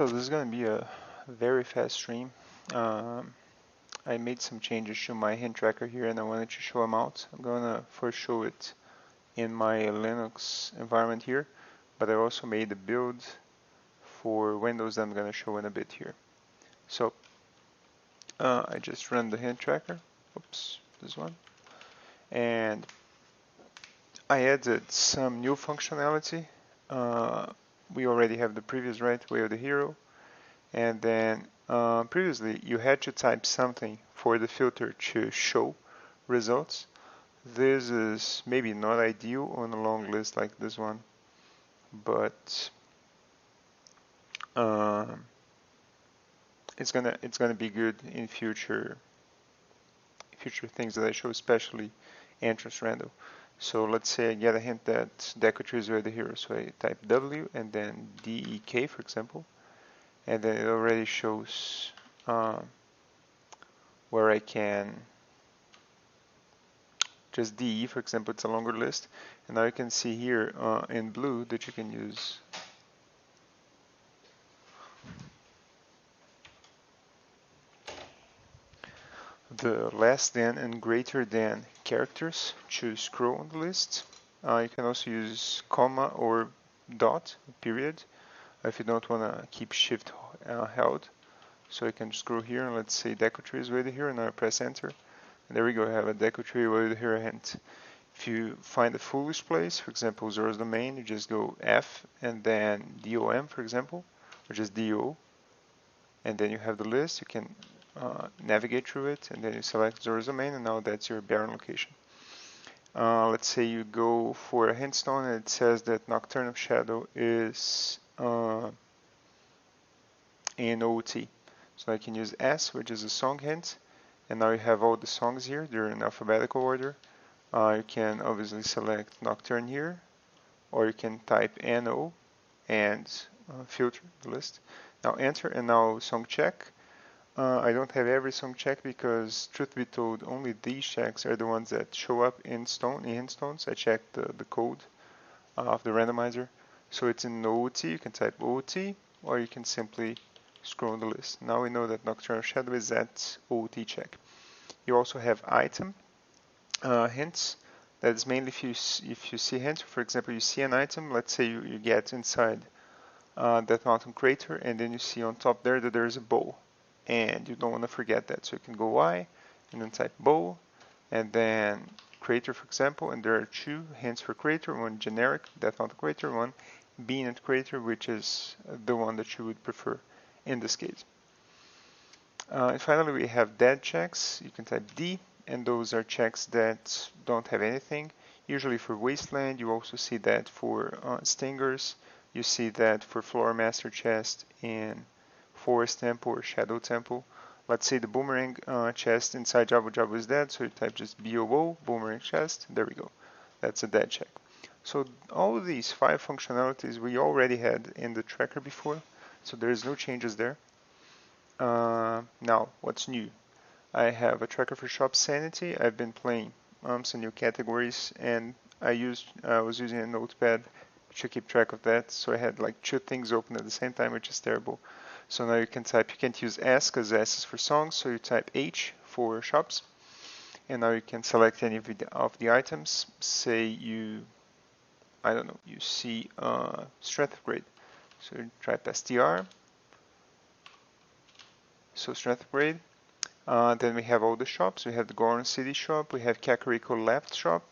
So this is going to be a very fast stream. Um, I made some changes to my hint tracker here and I wanted to show them out. I'm going to first show it in my Linux environment here, but I also made a build for Windows that I'm going to show in a bit here. So I just ran the hint tracker, oops, this one, and I added some new functionality. We already have the previous right way of the hero. And then previously you had to type something for the filter to show results. This is maybe not ideal on a long list like this one, but it's gonna be good in future things that I show, especially entrance random. So let's say I get a hint that decorators are the hero, so I type W and then DEK, for example, and then it already shows where I can just DE, for example, it's a longer list. And now you can see here in blue that you can use the less than and greater than characters to scroll on the list. You can also use comma or dot, period, if you don't want to keep shift held. So I can scroll here and let's say deco tree is right here, and now I press enter. And there we go, I have a deco tree right here hint. If you find a foolish place, for example, Zora's domain, you just go F and then DOM, for example, or just DO, and then you have the list. You can navigate through it, and then you select Zora's domain, and now that's your Baron location. Let's say you go for a hint stone, and it says that Nocturne of Shadow is in OT. So I can use S, which is a song hint, and now you have all the songs here. They're in alphabetical order. You can obviously select Nocturne here, or you can type NO and filter the list. Now enter, and now song check. I don't have every song check because, truth be told, only these checks are the ones that show up in hint stones. I checked the code of the randomizer. So it's in OT, you can type OT, or you can simply scroll the list. Now we know that Nocturnal Shadow is at OT check. You also have item hints. That is mainly if you see hints. For example, you see an item, let's say you get inside that mountain crater, and then you see on top there that there is a bow, and you don't want to forget that. So you can go Y and then type bow, and then crater, for example, and there are two hints for crater, one generic, Death Mountain Crater, one bean crater, which is the one that you would prefer in this case. And finally, we have dead checks. You can type D, and those are checks that don't have anything. Usually for Wasteland, you also see that for Stingers. You see that for Flora Master Chest in Forest Temple or Shadow Temple. Let's say the Boomerang chest inside Jabu Jabu is dead, so you type just BOO, Boomerang chest. There we go. That's a dead check. So all of these 5 functionalities we already had in the tracker before, so there's no changes there. Now, what's new? I have a tracker for shop sanity. I've been playing some new categories, and I was using a notepad to keep track of that. So I had like 2 things open at the same time, which is terrible. So now you can type. You can't use S because S is for songs. So you type H for shops, and now you can select any of the items. Say you, I don't know, you see strength upgrade. So you type STR. So strength upgrade. Then we have all the shops. We have the Goron City shop. We have Kakariko left shop.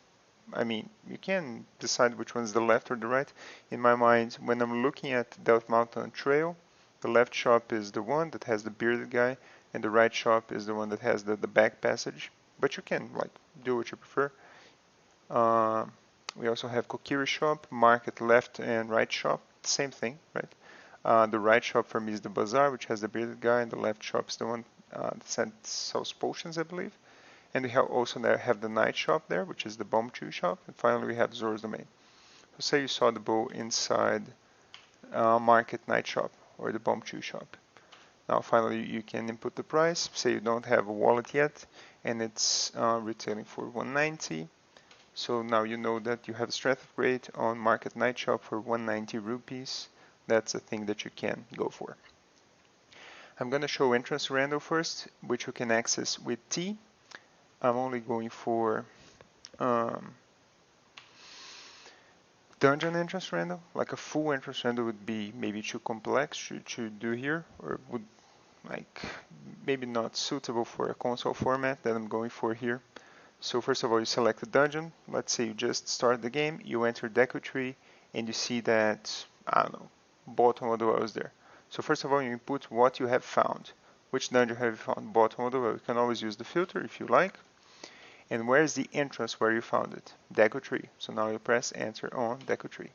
I mean, you can decide which one's the left or the right. In my mind, when I'm looking at Death Mountain Trail, the left shop is the one that has the bearded guy, and the right shop is the one that has the back passage. But you can like do what you prefer. We also have Kokiri shop, market left and right shop. Same thing, right? The right shop for me is the bazaar, which has the bearded guy, and the left shop is the one that sells potions, I believe. And we also have the night shop there, which is the bomb chew shop. And finally, we have Zora's domain. So say you saw the bow inside market night shop or the bomb chew shop. Now, finally, you can input the price. Say you don't have a wallet yet, and it's retailing for 190. So now you know that you have a strength upgrade on market night shop for 190 rupees. That's a thing that you can go for. I'm going to show entrance random first, which you can access with T. I'm only going for dungeon entrance random. Like a full entrance random would be maybe too complex to do here, or would like maybe not suitable for a console format that I'm going for here. So first of all, you select the dungeon. Let's say you just start the game, you enter Deku Tree, and you see that, I don't know, bottom of the well is there. So first of all, you input what you have found. Which dungeon have you found? Bottom of the well. You can always use the filter if you like. And where is the entrance where you found it? Deku Tree. So now you press enter on Deku Tree.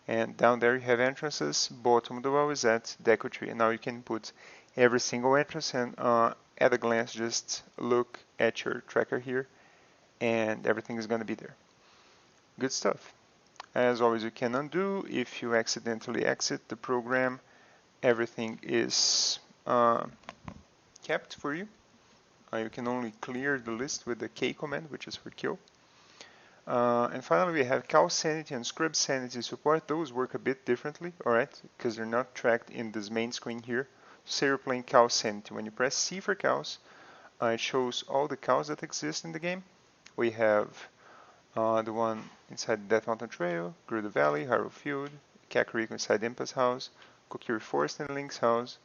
And down there you have entrances. Bottom of the well is at Deku Tree. And now you can put every single entrance and at a glance just look at your tracker here and everything is going to be there. Good stuff. As always, you can undo. If you accidentally exit the program, everything is kept for you. You can only clear the list with the K command, which is for kill. And finally, we have cow sanity and scrub sanity support. Those work a bit differently, alright, because they're not tracked in this main screen here. Say you're playing cow sanity. When you press C for cows, it shows all the cows that exist in the game. We have the one inside Death Mountain Trail, Gerudo Valley, Hyrule Field, Kakariko inside Impa's house, Kokiri Forest and Link's house,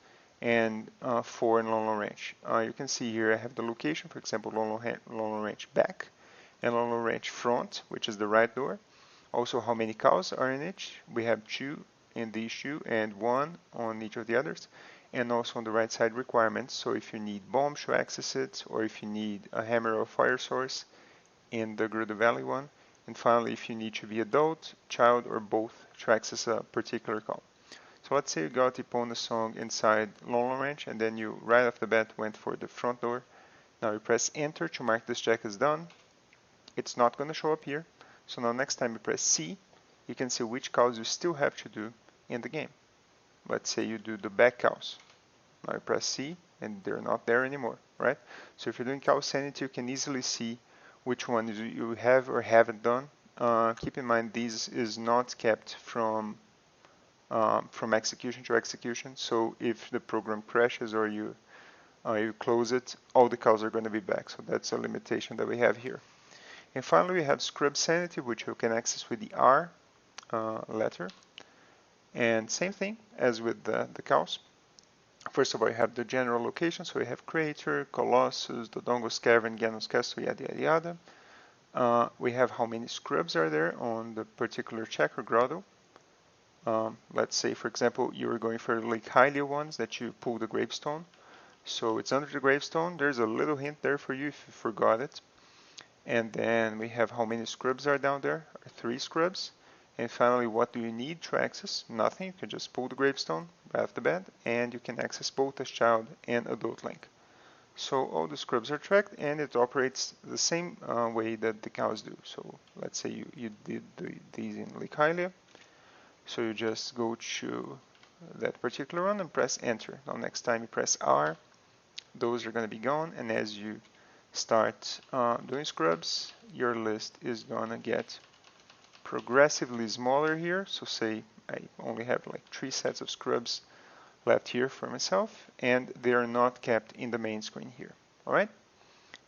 and 4 in Lon Lon Ranch. You can see here I have the location, for example, Lon Lon Ranch back, and Lon Lon Ranch front, which is the right door. Also how many cows are in each. We have 2 in these 2 and 1 on each of the others. And also on the right side requirements, so if you need bombs to access it, or if you need a hammer or fire source, in the Gerudo Valley one. And finally, if you need to be adult, child, or both to access a particular cow. So let's say you got Epona song inside Lon Lon Ranch, and then you right off the bat went for the front door. Now you press enter to mark this check as done. It's not going to show up here. So now next time you press C, you can see which cows you still have to do in the game. Let's say you do the back cows. Now you press C, and they're not there anymore, right? So if you're doing cow sanity, you can easily see which ones you have or haven't done. Keep in mind these is not kept from execution to execution. So if the program crashes or you close it, all the cows are going to be back. So that's a limitation that we have here. And finally, we have scrub sanity, which you can access with the R letter. And same thing as with the cows. First of all, you have the general location, so we have Crater, Colossus, Dodongo's Cavern, Ganos Castle, yada yada yada. We have how many scrubs are there on the particular check or grotto. Let's say, for example, you were going for Lake Hylia ones that you pull the gravestone. So it's under the gravestone. There's a little hint there for you if you forgot it. And then we have how many scrubs are down there, 3 scrubs. And finally, what do you need to access? Nothing. You can just pull the gravestone right off the bat, and you can access both as child and adult Link. So all the scrubs are tracked, and it operates the same way that the cows do. So let's say you did these in Lake Hylia. So you just go to that particular one and press enter. Now next time you press R, those are going to be gone, and as you start doing scrubs, your list is going to get progressively smaller here. So say I only have like 3 sets of scrubs left here for myself, and they are not kept in the main screen here. Alright,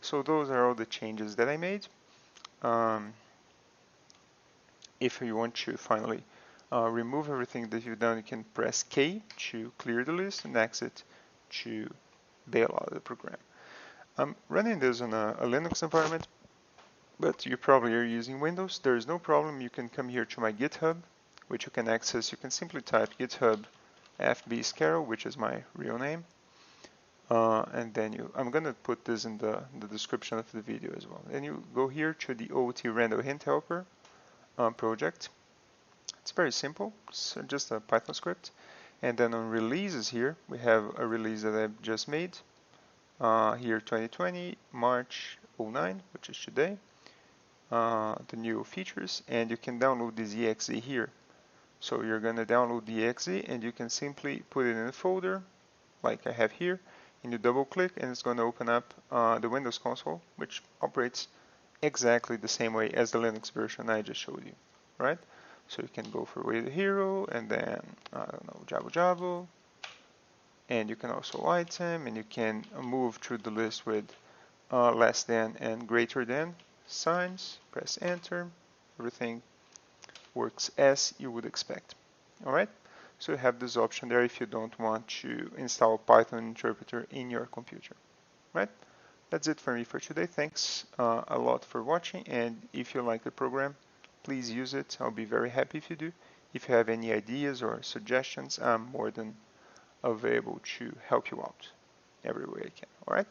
so those are all the changes that I made. If you want to finally remove everything that you've done, you can press K to clear the list and exit to bail out of the program. I'm running this on a Linux environment, but you probably are using Windows. There is no problem. You can come here to my GitHub, which you can access. You can simply type GitHub FBScarrow, which is my real name. And then I'm going to put this in the description of the video as well. Then you go here to the OT Random Hint Helper project. It's very simple. It's just a Python script. And then on releases here, we have a release that I've just made. Here 2020, March 09, which is today. The new features, and you can download this exe here. So you're going to download the exe, and you can simply put it in a folder like I have here, and you double click and it's going to open up the Windows console, which operates exactly the same way as the Linux version I just showed you, right? So you can go for Way the Hero, and then, I don't know, Jabo Jabo, and you can also item, and you can move through the list with less than and greater than signs. Press enter. Everything works as you would expect. Alright, so you have this option there if you don't want to install Python interpreter in your computer. Right? That's it for me for today. Thanks a lot for watching, and if you like the program, please use it. I'll be very happy if you do. If you have any ideas or suggestions, I'm more than available to help you out every way I can. Alright?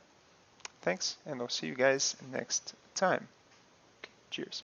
Thanks, and I'll see you guys next time. Cheers.